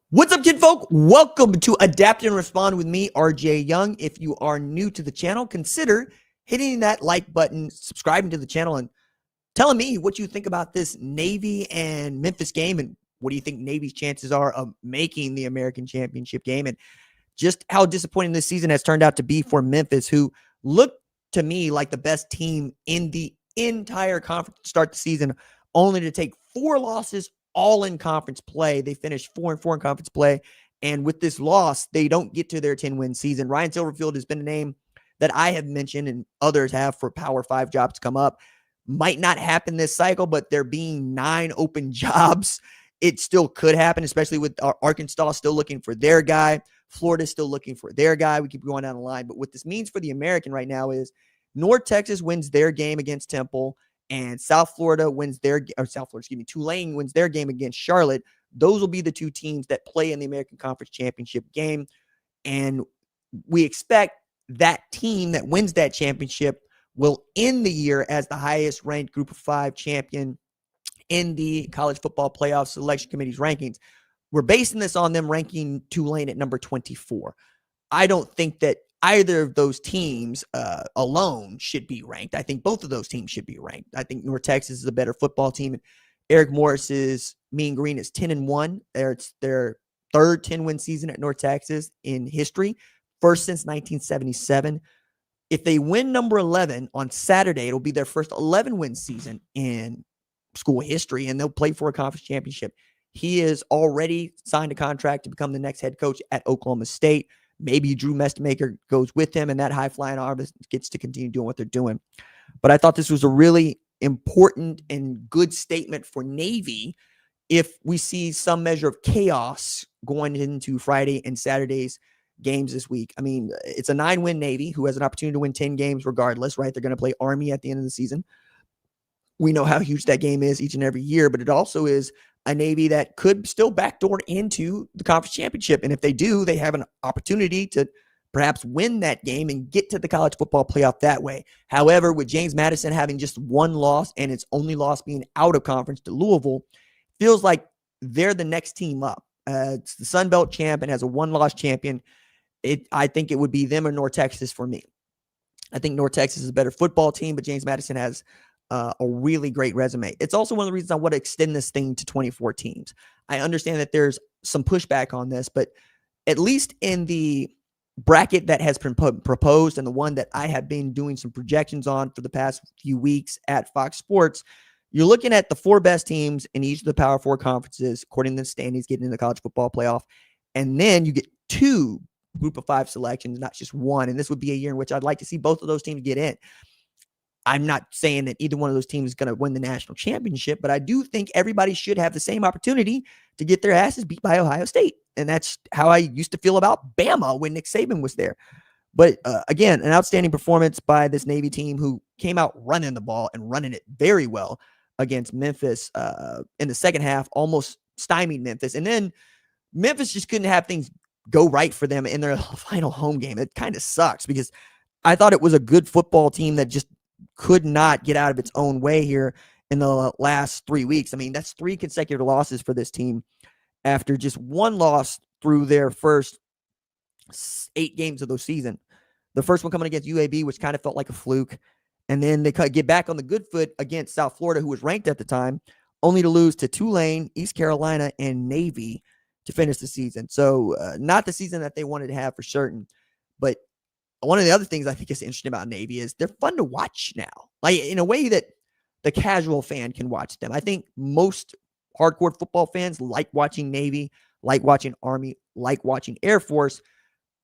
What's up, kinfolk? Welcome to Adapt and Respond with me, RJ Young. If you are new to the channel, consider hitting that like button, subscribing to the channel, and telling me what you think about this Navy and Memphis game, and what do you think Navy's chances are of making the American Championship game, and just how disappointing this season has turned out to be for Memphis, who looked to me like the best team in the entire conference to start the season, only to take 4 losses all in conference play. They finished 4-4 in conference play. And with this loss, they don't get to their 10-win season. Ryan Silverfield has been a name that I have mentioned and others have for Power 5 jobs to come up. Might not happen this cycle, but there being 9 open jobs, it still could happen, especially with Arkansas still looking for their guy. Florida's still looking for their guy. We keep going down the line. But what this means for the American right now is North Texas wins their game against Temple, and Tulane wins their game against Charlotte. Those will be the 2 teams that play in the American Conference Championship game. And we expect that team that wins that championship will end the year as the highest ranked Group of 5 champion in the College Football Playoff Selection Committee's rankings. We're basing this on them ranking Tulane at number 24. I don't think that either of those teams alone should be ranked. I think both of those teams should be ranked. I think North Texas is a better football team. Eric Morris's Mean Green is 10-1. It's their third 10-win season at North Texas in history, first since 1977. If they win number 11 on Saturday, it'll be their first 11-win season in school history, and they'll play for a conference championship. He is already signed a contract to become the next head coach at Oklahoma State. Maybe Drew Mestemaker goes with him, and that high-flying arm gets to continue doing what they're doing. But I thought this was a really important and good statement for Navy if we see some measure of chaos going into Friday and Saturday's games this week. I mean, it's a 9-win Navy who has an opportunity to win 10 games regardless, right? They're going to play Army at the end of the season. We know how huge that game is each and every year, but it also is a Navy that could still backdoor into the conference championship. And if they do, they have an opportunity to perhaps win that game and get to the college football playoff that way. However, with James Madison having just 1 loss and its only loss being out of conference to Louisville, feels like they're the next team up. It's the Sun Belt champ and has a 1-loss champion. I think it would be them or North Texas for me. I think North Texas is a better football team, but James Madison has a really great resume. It's also one of the reasons I want to extend this thing to 24 teams. I understand that there's some pushback on this, but at least in the bracket that has been proposed and the one that I have been doing some projections on for the past few weeks at Fox Sports, you're looking at the 4 best teams in each of the Power 4 conferences, according to the standings, getting in the college football playoff. And then you get 2 Group of 5 selections, not just 1. And this would be a year in which I'd like to see both of those teams get in. I'm not saying that either one of those teams is going to win the national championship, but I do think everybody should have the same opportunity to get their asses beat by Ohio State. And that's how I used to feel about Bama when Nick Saban was there. But again, an outstanding performance by this Navy team who came out running the ball and running it very well against Memphis in the second half, almost stymied Memphis. And then Memphis just couldn't have things go right for them in their final home game. It kind of sucks because I thought it was a good football team that just could not get out of its own way here in the last 3 weeks. I mean, that's 3 consecutive losses for this team after just 1 loss through their first 8 games of the season. The first one coming against UAB, which kind of felt like a fluke. And then they get back on the good foot against South Florida, who was ranked at the time, only to lose to Tulane, East Carolina, and Navy to finish the season. So not the season that they wanted to have for certain. But one of the other things I think is interesting about Navy is they're fun to watch now, like in a way that the casual fan can watch them. I think most hardcore football fans like watching Navy, like watching Army, like watching Air Force,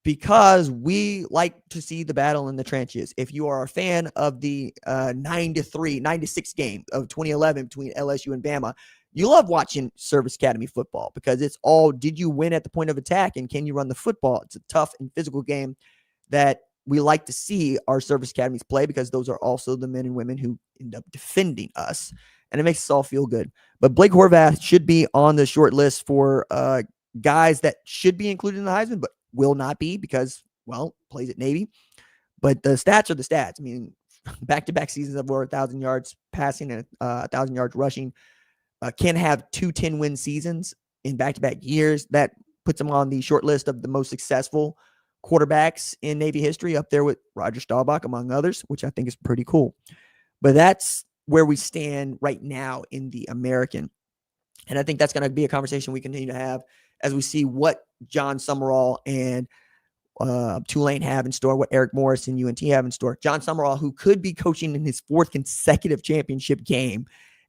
because we like to see the battle in the trenches. If you are a fan of the 9-6 game of 2011 between LSU and Bama, you love watching Service Academy football because it's all, did you win at the point of attack and can you run the football? It's a tough and physical game that we like to see our service academies play because those are also the men and women who end up defending us. And it makes us all feel good. But Blake Horvath should be on the short list for guys that should be included in the Heisman, but will not be because, well, plays at Navy. But the stats are the stats. I mean, back-to-back seasons of over 1,000 yards passing and 1,000 yards rushing. Can have 2 10-win seasons in back-to-back years. That puts him on the short list of the most successful quarterbacks in Navy history, up there with Roger Staubach, among others, which I think is pretty cool. But that's where we stand right now in the American. And I think that's going to be a conversation we continue to have as we see what John Summerall and Tulane have in store, what Eric Morris and UNT have in store. John Summerall, who could be coaching in his 4th consecutive championship game,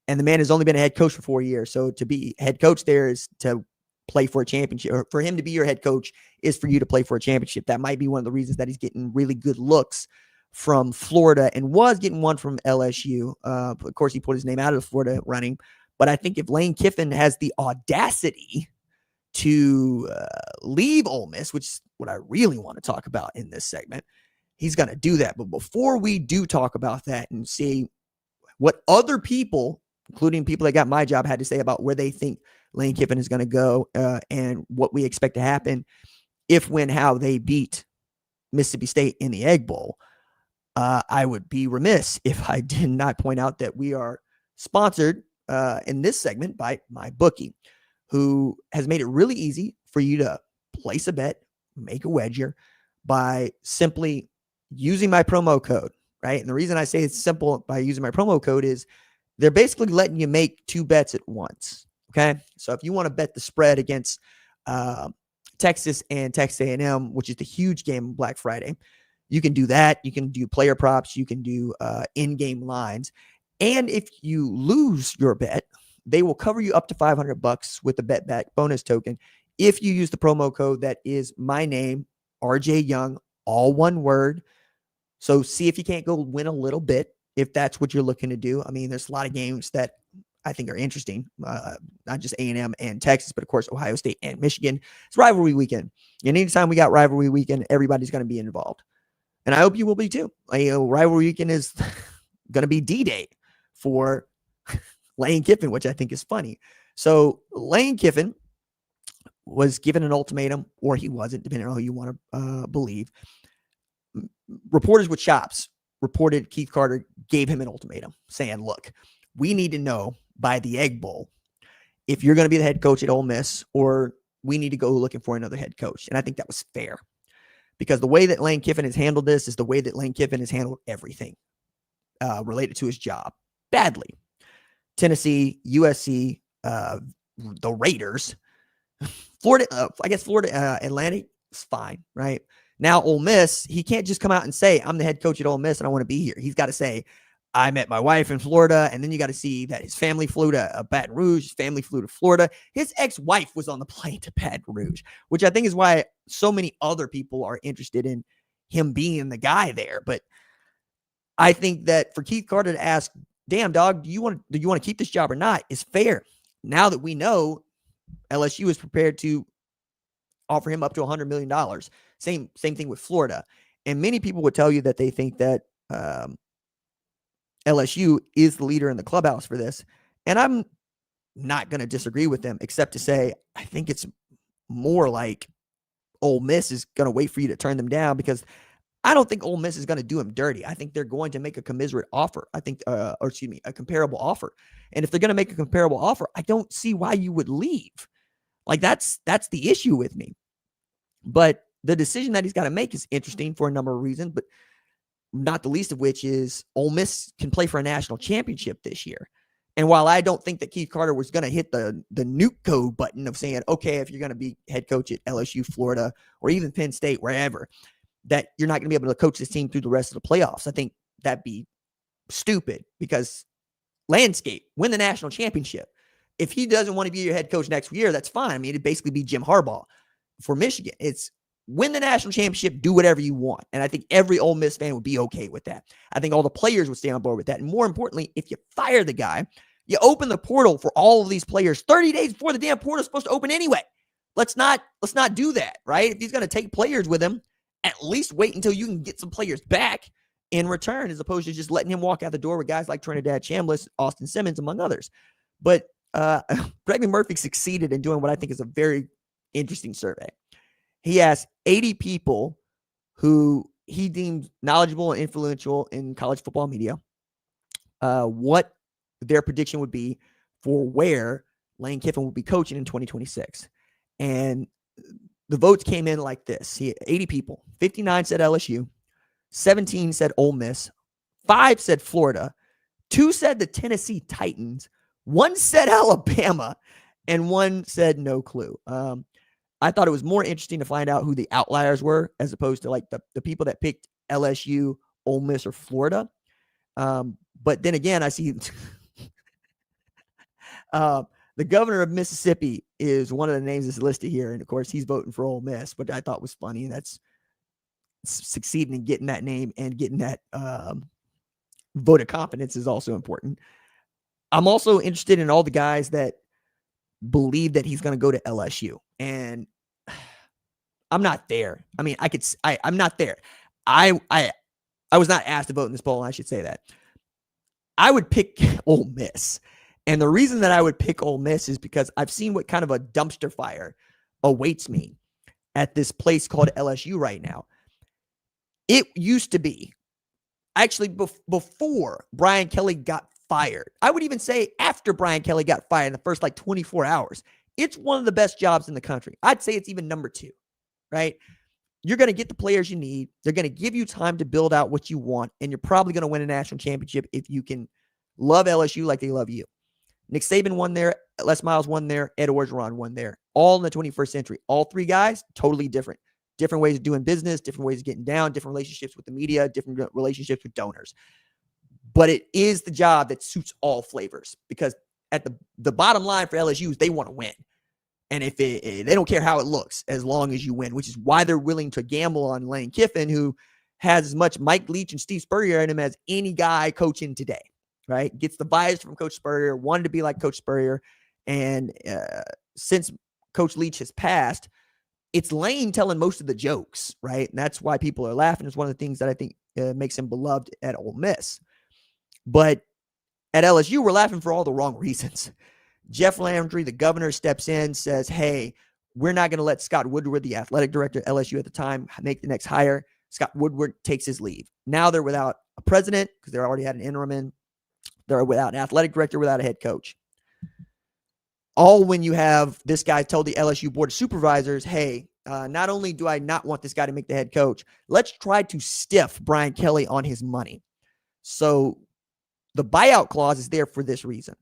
and the man has only been a head coach for 4 years. So to be head coach there is to play for a championship, or for him to be your head coach is for you to play for a championship. That might be one of the reasons that he's getting really good looks from Florida and was getting one from LSU. Of course, he put his name out of the Florida running. But I think if Lane Kiffin has the audacity to leave Ole Miss, which is what I really want to talk about in this segment, he's going to do that. But before we do talk about that and see what other people, including people that got my job, had to say about where they think Lane Kiffin is going to go and what we expect to happen if, when, how they beat Mississippi State in the Egg Bowl, I would be remiss if I did not point out that we are sponsored in this segment by MyBookie, who has made it really easy for you to place a bet, make a wager by simply using my promo code, right? And the reason I say it's simple by using my promo code is they're basically letting you make 2 bets at once, okay? So if you want to bet the spread against Texas and Texas A&M, which is the huge game on Black Friday, you can do that. You can do player props. You can do in-game lines. And if you lose your bet, they will cover you up to $500 with a bet back bonus token if you use the promo code that is my name, RJ Young, all one word. So see if you can't go win a little bit if that's what you're looking to do. I mean, there's a lot of games that I think are interesting, not just A&M and Texas, but of course, Ohio State and Michigan. It's rivalry weekend. And anytime we got rivalry weekend, everybody's going to be involved. And I hope you will be too. Rivalry weekend is going to be D-Day for Lane Kiffin, which I think is funny. So Lane Kiffin was given an ultimatum, or he wasn't, depending on who you want to believe. Reporters with chops reported Keith Carter gave him an ultimatum saying, look, we need to know by the Egg Bowl if you're going to be the head coach at Ole Miss, or we need to go looking for another head coach. And I think that was fair, because the way that Lane Kiffin has handled this is the way that Lane Kiffin has handled everything related to his job. Badly. Tennessee, USC, the Raiders, Florida, I guess Florida Atlantic is fine, right? Now, Ole Miss, he can't just come out and say, I'm the head coach at Ole Miss and I want to be here. He's got to say, I met my wife in Florida, and then you got to see that his family flew to Baton Rouge, his family flew to Florida. His ex-wife was on the plane to Baton Rouge, which I think is why so many other people are interested in him being the guy there. But I think that for Keith Carter to ask, damn, dog, do you want to keep this job or not, is fair. Now that we know LSU is prepared to offer him up to $100 million. Same thing with Florida. And many people would tell you that they think that LSU is the leader in the clubhouse for this. And I'm not going to disagree with them, except to say I think it's more like Ole Miss is going to wait for you to turn them down, because I don't think Ole Miss is going to do him dirty. I think they're going to make a commiserate offer. I think, a comparable offer. And if they're going to make a comparable offer, I don't see why you would leave. Like that's the issue with me. But the decision that he's got to make is interesting for a number of reasons, but not the least of which is Ole Miss can play for a national championship this year. And while I don't think that Keith Carter was going to hit the nuke code button of saying, okay, if you're going to be head coach at LSU, Florida, or even Penn State, wherever, that you're not going to be able to coach this team through the rest of the playoffs. I think that'd be stupid, because Landscape, win the national championship. If he doesn't want to be your head coach next year, that's fine. I mean, it'd basically be Jim Harbaugh for Michigan. It's win the national championship, do whatever you want. And I think every Ole Miss fan would be okay with that. I think all the players would stay on board with that. And more importantly, if you fire the guy, you open the portal for all of these players 30 days before the damn portal is supposed to open anyway. Let's not do that, right? If he's going to take players with him, at least wait until you can get some players back in return, as opposed to just letting him walk out the door with guys like Trinidad Chambliss, Austin Simmons, among others. But Greg McMurphy succeeded in doing what I think is a very interesting survey. He asked 80 people who he deemed knowledgeable and influential in college football media what their prediction would be for where Lane Kiffin will be coaching in 2026. And the votes came in like this. 80 people, 59 said LSU, 17 said Ole Miss, 5 said Florida, 2 said the Tennessee Titans, 1 said Alabama, and 1 said no clue. I thought it was more interesting to find out who the outliers were as opposed to like the people that picked LSU, Ole Miss, or Florida. But then again, I see the governor of Mississippi is one of the names that's listed here. And of course, he's voting for Ole Miss, which I thought was funny. That's succeeding in getting that name and getting that vote of confidence is also important. I'm also interested in all the guys that believe that he's going to go to LSU. And I'm not there. I mean, I'm not there. I was not asked to vote in this poll. I should say that. I would pick Ole Miss. And the reason that I would pick Ole Miss is because I've seen what kind of a dumpster fire awaits me at this place called LSU right now. It used to be, actually before Brian Kelly got fired, I would even say after Brian Kelly got fired in the first like 24 hours, it's one of the best jobs in the country. I'd say it's even number 2, right? You're going to get the players you need. They're going to give you time to build out what you want, and you're probably going to win a national championship if you can love LSU like they love you. Nick Saban won there. Les Miles won there. Ed Orgeron won there. All in the 21st century. All 3 guys, totally different. Different ways of doing business, different ways of getting down, different relationships with the media, different relationships with donors. But it is the job that suits all flavors because at the bottom line for LSU is they want to win. And if they don't care how it looks as long as you win, which is why they're willing to gamble on Lane Kiffin, who has as much Mike Leach and Steve Spurrier in him as any guy coaching today, right? Gets the bias from Coach Spurrier, wanted to be like Coach Spurrier. And since Coach Leach has passed, it's Lane telling most of the jokes, right? And that's why people are laughing. It's one of the things that I think makes him beloved at Ole Miss. But at LSU, we're laughing for all the wrong reasons. Jeff Landry, the governor, steps in, says, hey, we're not going to let Scott Woodward, the athletic director at LSU at the time, make the next hire. Scott Woodward takes his leave. Now they're without a president because they already had an interim in. They're without an athletic director, without a head coach. All when you have this guy told the LSU board of supervisors, hey, not only do I not want this guy to make the head coach, let's try to stiff Brian Kelly on his money. So the buyout clause is there for this reason.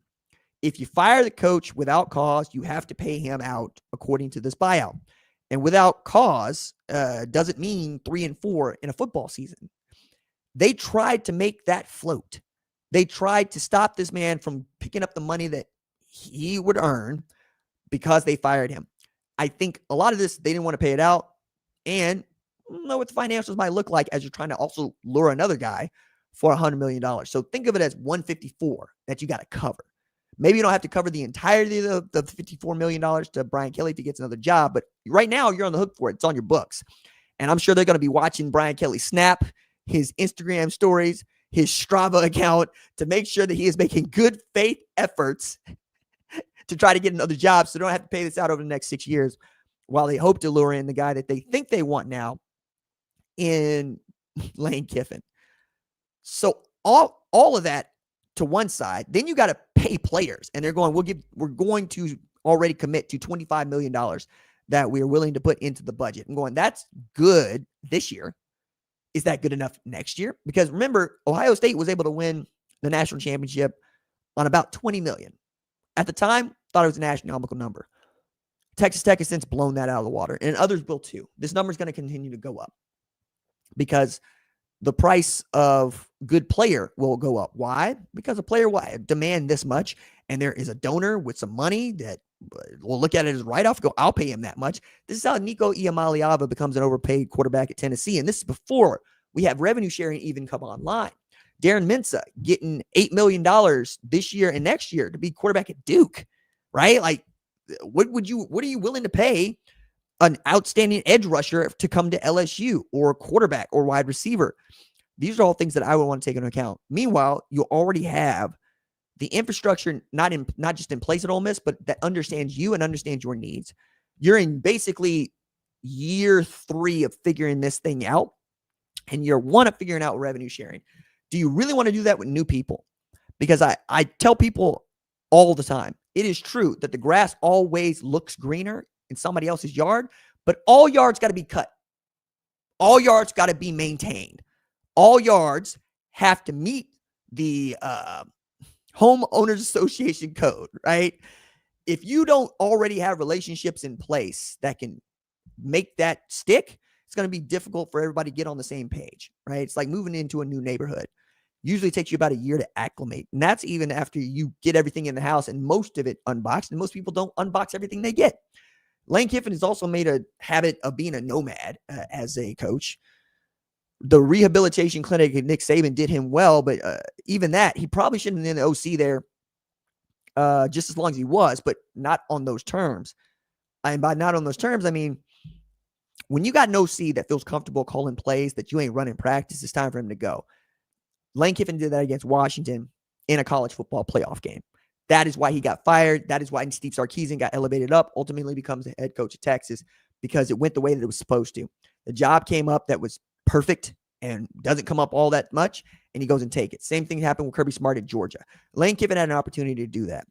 If you fire the coach without cause, you have to pay him out according to this buyout. And without cause doesn't mean 3-4 in a football season. They tried to make that float. They tried to stop this man from picking up the money that he would earn because they fired him. I think a lot of this, they didn't want to pay it out. And I don't know what the financials might look like as you're trying to also lure another guy for $100 million. So think of it as 154 that you got to cover. Maybe you don't have to cover the entirety of the $54 million to Brian Kelly if he gets another job. But right now, you're on the hook for it. It's on your books. And I'm sure they're going to be watching Brian Kelly snap, his Instagram stories, his Strava account to make sure that he is making good faith efforts to try to get another job so they don't have to pay this out over the next 6 years while they hope to lure in the guy that they think they want now in Lane Kiffin. So all of that to one side, then you got to pay players, and they're going, we're going to already commit to $25 million that we are willing to put into the budget. I'm going, that's good this year. Is that good enough next year? Because remember, Ohio State was able to win the national championship on about $20 million. At the time, thought it was an astronomical number. Texas Tech has since blown that out of the water, and others will too. This number is going to continue to go up because the price of good player will go up. Why? Because a player will demand this much, and there is a donor with some money that will look at it as write-off, go, I'll pay him that much. This is how Nico Iamaleava becomes an overpaid quarterback at Tennessee, and this is before we have revenue sharing even come online. Darren Mensah getting $8 million this year and next year to be quarterback at Duke, right? Like, what are you willing to pay an outstanding edge rusher to come to LSU, or quarterback or wide receiver? These are all things that I would want to take into account. Meanwhile, you already have the infrastructure not just in place at Ole Miss, but that understands you and understands your needs. You're in basically year 3 of figuring this thing out, and year 1 of figuring out revenue sharing. Do you really want to do that with new people? Because I tell people all the time, it is true that the grass always looks greener in somebody else's yard, but all yards got to be cut. All yards got to be maintained. All yards have to meet the homeowners association code, right? If you don't already have relationships in place that can make that stick, it's going to be difficult for everybody to get on the same page, right? It's like moving into a new neighborhood. Usually takes you about a year to acclimate. And that's even after you get everything in the house and most of it unboxed. And most people don't unbox everything they get. Lane Kiffin has also made a habit of being a nomad as a coach. The rehabilitation clinic at Nick Saban did him well, but even that, he probably shouldn't have been the OC there just as long as he was, but not on those terms. And by not on those terms, I mean, when you got an OC that feels comfortable calling plays that you ain't running practice, it's time for him to go. Lane Kiffin did that against Washington in a college football playoff game. That is why he got fired. That is why Steve Sarkisian got elevated up, ultimately becomes the head coach of Texas because it went the way that it was supposed to. The job came up that was perfect and doesn't come up all that much, and he goes and take it. Same thing happened with Kirby Smart at Georgia. Lane Kiffin had an opportunity to do that.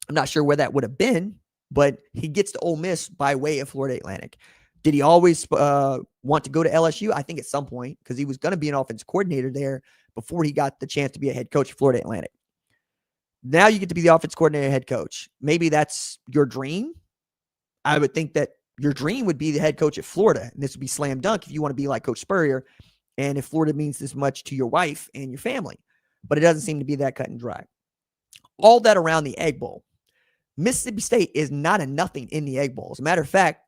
I'm not sure where that would have been, but he gets to Ole Miss by way of Florida Atlantic. Did he always want to go to LSU? I think at some point, because he was going to be an offense coordinator there before he got the chance to be a head coach at Florida Atlantic. Now you get to be the offense coordinator, head coach. Maybe that's your dream. I would think that your dream would be the head coach at Florida. And this would be slam dunk if you want to be like Coach Spurrier and if Florida means this much to your wife and your family. But it doesn't seem to be that cut and dry. All that around the Egg Bowl. Mississippi State is not a nothing in the Egg Bowl. As a matter of fact,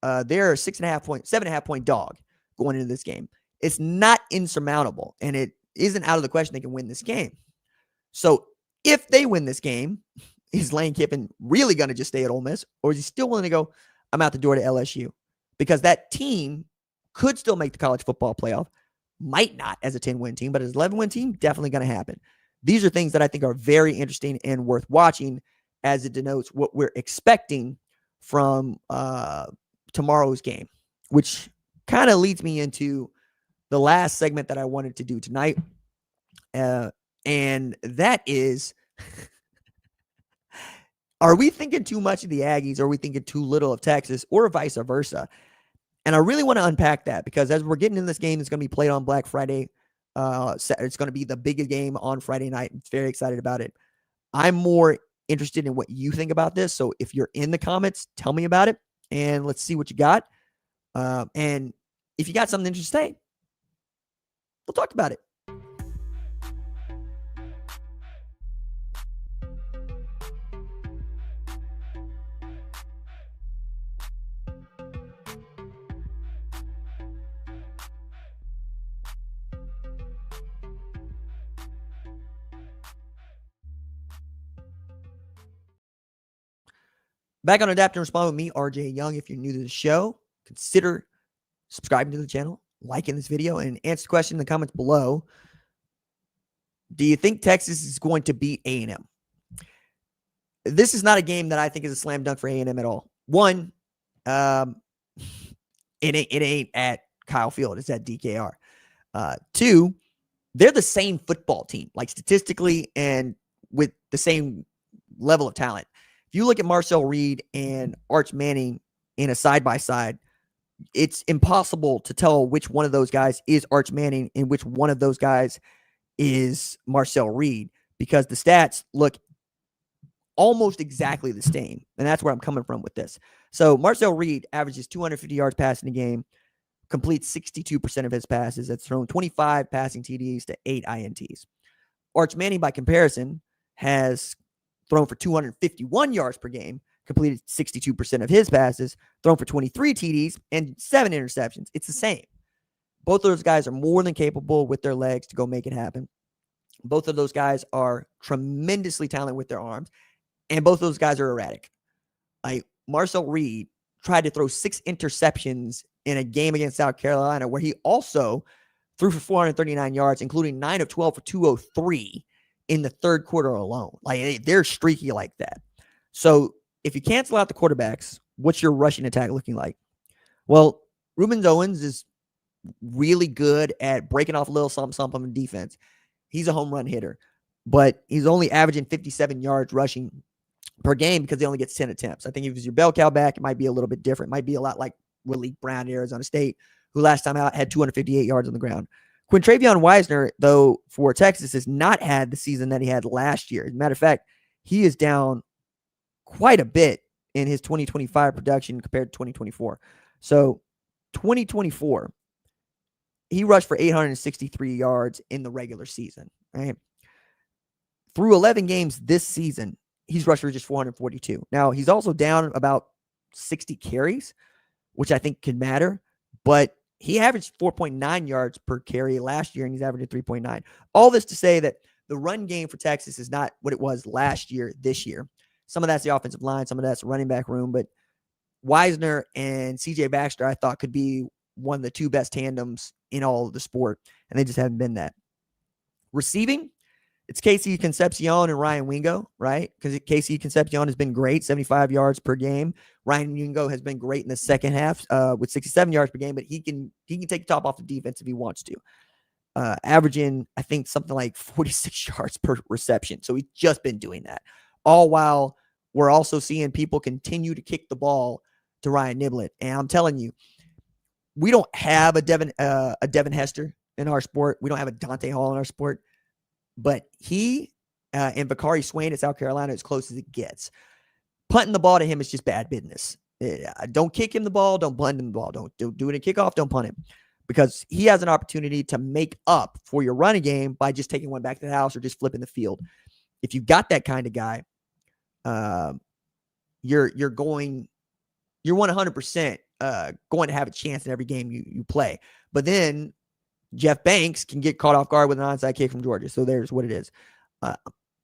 they're a 7.5 point dog going into this game. It's not insurmountable, and it isn't out of the question they can win this game. So if they win this game, is Lane Kiffin really going to just stay at Ole Miss, or is he still willing to go, I'm out the door to LSU? Because that team could still make the college football playoff, might not as a 10-win team, but as an 11-win team, definitely going to happen. These are things that I think are very interesting and worth watching as it denotes what we're expecting from tomorrow's game, which kind of leads me into the last segment that I wanted to do tonight. And that is, are we thinking too much of the Aggies, or are we thinking too little of Texas, or vice versa? And I really want to unpack that, because as we're getting in this game, it's going to be played on Black Friday. It's going to be the biggest game on Friday night. I'm very excited about it. I'm more interested in what you think about this. So if you're in the comments, tell me about it, and let's see what you got. And if you got something interesting, we'll talk about it. Back on Adapt and Respond with me, RJ Young. If you're new to the show, consider subscribing to the channel, liking this video, and answer the question in the comments below. Do you think Texas is going to beat A&M? This is not a game that I think is a slam dunk for A&M at all. One, it ain't at Kyle Field. It's at DKR. Two, they're the same football team, like statistically and with the same level of talent. If you look at Marcel Reed and Arch Manning in a side-by-side, it's impossible to tell which one of those guys is Arch Manning and which one of those guys is Marcel Reed, because the stats look almost exactly the same. And that's where I'm coming from with this. So Marcel Reed averages 250 yards passing a game, completes 62% of his passes. That's thrown 25 passing TDs to 8 INTs. Arch Manning, by comparison, has thrown for 251 yards per game, completed 62% of his passes, thrown for 23 TDs, and 7 interceptions. It's the same. Both of those guys are more than capable with their legs to go make it happen. Both of those guys are tremendously talented with their arms, and both of those guys are erratic. Like Marcel Reed tried to throw 6 interceptions in a game against South Carolina, where he also threw for 439 yards, including 9 of 12 for 203 in the third quarter alone. Like, they're streaky like that. So if you cancel out the quarterbacks, what's your rushing attack looking like? Well, Reuben Owens is really good at breaking off a little something on defense. He's a home run hitter, but he's only averaging 57 yards rushing per game because he only gets 10 attempts. I think if it was your bell cow back, it might be a little bit different. It might be a lot like Malik Brown at Arizona State, who last time out had 258 yards on the ground. Quintravion Wisner, though, for Texas, has not had the season that he had last year. As a matter of fact, he is down quite a bit in his 2025 production compared to 2024. So 2024, he rushed for 863 yards in the regular season, right? Through 11 games this season, he's rushed for just 442. Now, he's also down about 60 carries, which I think could matter, but he averaged 4.9 yards per carry last year, and he's averaging 3.9. All this to say that the run game for Texas is not what it was last year, this year. Some of that's the offensive line, some of that's running back room, but Wisner and CJ Baxter, I thought, could be one of the two best tandems in all of the sport, and they just haven't been that. Receiving, it's Casey Concepcion and Ryan Wingo, right? Because Casey Concepcion has been great, 75 yards per game. Ryan Wingo has been great in the second half with 67 yards per game, but he can take the top off the defense if he wants to. Averaging, I think, something like 46 yards per reception. So he's just been doing that. All while we're also seeing people continue to kick the ball to Ryan Niblett. And I'm telling you, we don't have a Devin Hester in our sport. We don't have a Dante Hall in our sport. But he and Bakari Swain at South Carolina as close as it gets. Punting the ball to him is just bad business. Don't kick him the ball. Don't punt him the ball. Don't do it in kickoff. Don't punt him. Because he has an opportunity to make up for your running game by just taking one back to the house or just flipping the field. If you've got that kind of guy, you're 100% going to have a chance in every game you play. But then Jeff Banks can get caught off guard with an onside kick from Georgia. So there's what it is. I'm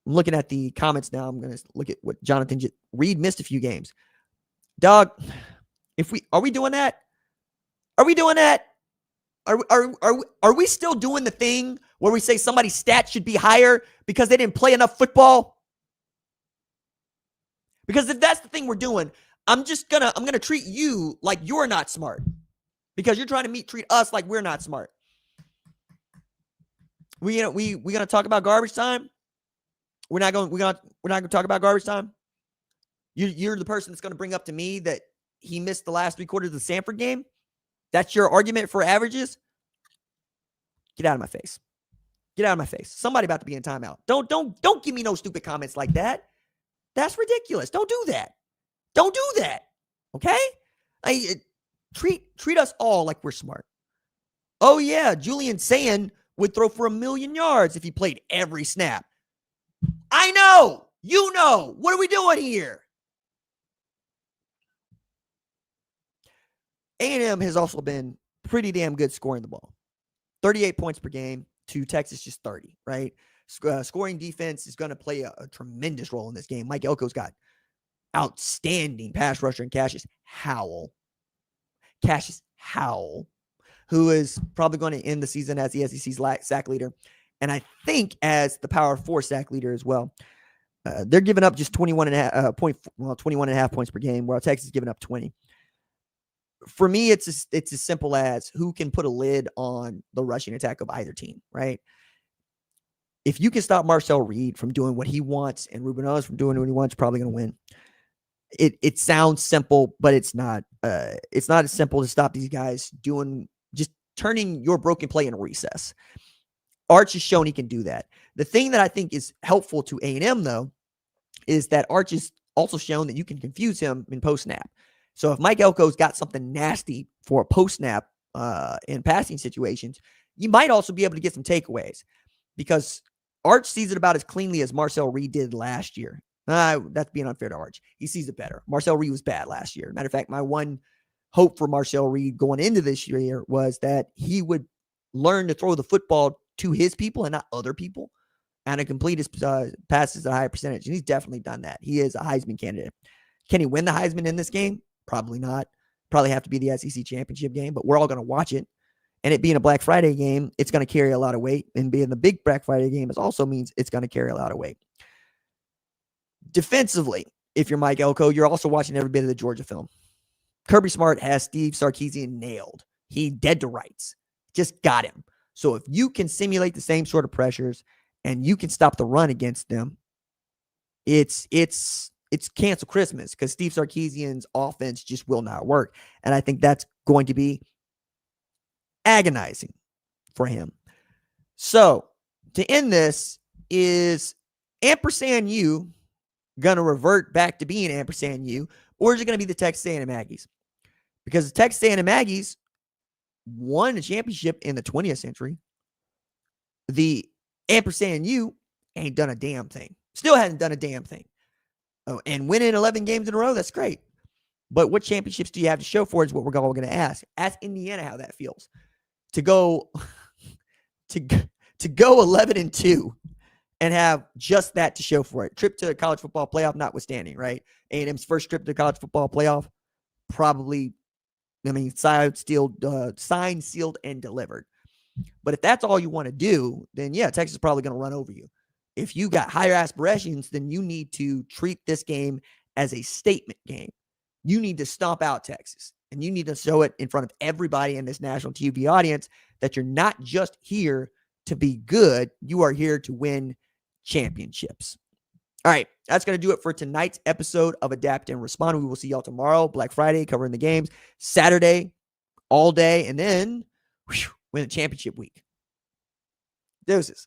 looking at the comments now. I'm going to look at what Jonathan Reed missed a few games. Dog, are we doing that? Are we doing that? Are we still doing the thing where we say somebody's stats should be higher because they didn't play enough football? Because if that's the thing we're doing, I'm gonna treat you like you're not smart because you're trying to treat us like we're not smart. We gonna talk about garbage time? We're not gonna talk about garbage time. You're the person that's gonna bring up to me that he missed the last 3 quarters of the Sanford game. That's your argument for averages? Get out of my face. Get out of my face. Somebody about to be in timeout. Don't give me no stupid comments like that. That's ridiculous. Don't do that. Don't do that. Okay? Treat us all like we're smart. Oh yeah, Julian Sand would throw for 1,000,000 yards if he played every snap. I know. You know. What are we doing here? A&M has also been pretty damn good scoring the ball. 38 points per game to Texas just 30, right? Scoring defense is going to play a tremendous role in this game. Mike Elko's got outstanding pass rusher and Cassius Howell, who is probably going to end the season as the SEC's sack leader, and I think as the Power 4 sack leader as well. They're giving up just 21.5 points per game, while Texas is giving up 20. For me, it's as simple as who can put a lid on the rushing attack of either team, right? If you can stop Marcel Reed from doing what he wants and Ruben Owens from doing what he wants, probably going to win. It sounds simple, but it's not. It's not as simple to stop these guys just turning your broken play into recess. Arch has shown he can do that. The thing that I think is helpful to A&M, though, is that Arch has also shown that you can confuse him in post-snap. So if Mike Elko's got something nasty for a post-snap in passing situations, you might also be able to get some takeaways because Arch sees it about as cleanly as Marcel Reed did last year. That's being unfair to Arch. He sees it better. Marcel Reed was bad last year. Matter of fact, my one hope for Marcel Reed going into this year was that he would learn to throw the football to his people and not other people and to complete his passes at a higher percentage. And he's definitely done that. He is a Heisman candidate. Can he win the Heisman in this game? Probably not. Probably have to be the SEC championship game, but we're all going to watch it. And it being a Black Friday game, it's going to carry a lot of weight. And being the big Black Friday game also means it's going to carry a lot of weight. Defensively, if you're Mike Elko, you're also watching every bit of the Georgia film. Kirby Smart has Steve Sarkisian nailed. He dead to rights. Just got him. So if you can simulate the same sort of pressures and you can stop the run against them, it's it's cancel Christmas because Steve Sarkisian's offense just will not work. And I think that's going to be agonizing for him. So to end this, is ampersand U going to revert back to being ampersand U, or is it going to be the Texas A&M Aggies? Because the Texas A&M Aggies won a championship in the 20th century. The ampersand U ain't done a damn thing. Still hasn't done a damn thing. Oh, and winning 11 games in a row, that's great. But what championships do you have to show for it is what we're all going to ask. Ask Indiana how that feels. To go to go 11-2 and have just that to show for it. Trip to the college football playoff notwithstanding, right? A&M's first trip to the college football playoff, probably, signed, sealed, and delivered. But if that's all you want to do, then yeah, Texas is probably going to run over you. If you got higher aspirations, then you need to treat this game as a statement game. You need to stomp out Texas, and you need to show it in front of everybody in this national TV audience that you're not just here to be good. You are here to win championships. All right, that's going to do it for tonight's episode of Adapt and Respond. We will see y'all tomorrow, Black Friday, covering the games. Saturday, all day, and then win the championship week. Deuces.